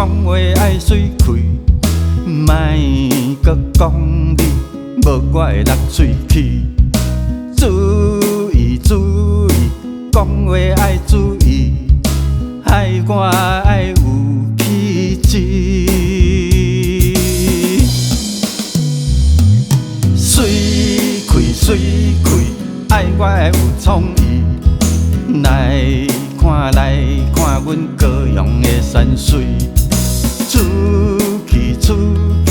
讲话爱水开，莫搁讲你，无我会落喙齿。注意注意，讲话爱注意，害我爱有气质。水开水开，爱我爱有创意。来看阮高雄的山水，出去出去，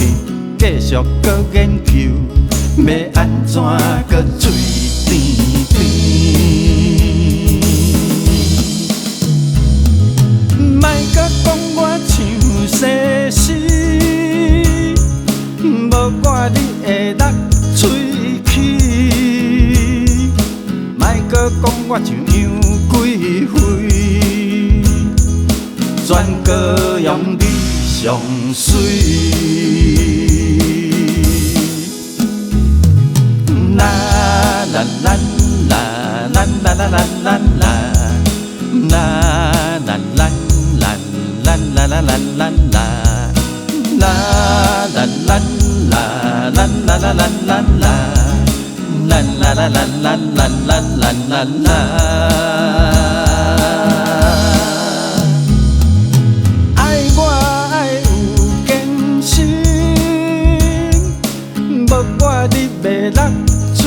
继续搁研究，要安怎搁水甜甜？莫搁讲我像西施，无我你会落喙齿，莫搁讲我像杨贵妃。全高雄你上水，啦啦啦啦啦啦啦啦啦啦，啦啦啦啦啦啦啦啦啦啦，啦啦啦啦啦啦啦啦啦啦，啦啦啦啦啦啦啦啦。你袂落喙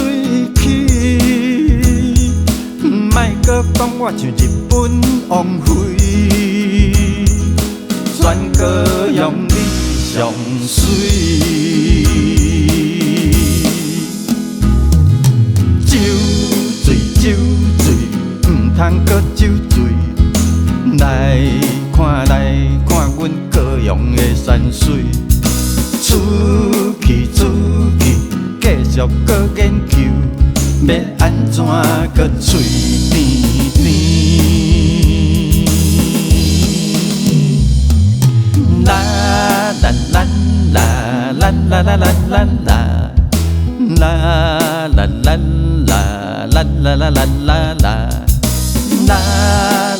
齿，莫搁讲我像日本王妃，全高雄你上水。酒醉酒醉，唔通搁酒醉，来看阮高雄的山水，出去出去。继续搁研究，要安怎搁嘴甜甜？啦啦啦啦啦啦啦啦啦啦，啦啦啦啦啦啦啦啦啦，啦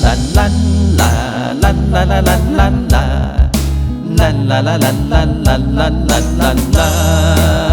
啦啦啦啦啦啦啦啦，啦啦啦啦啦啦啦啦啦。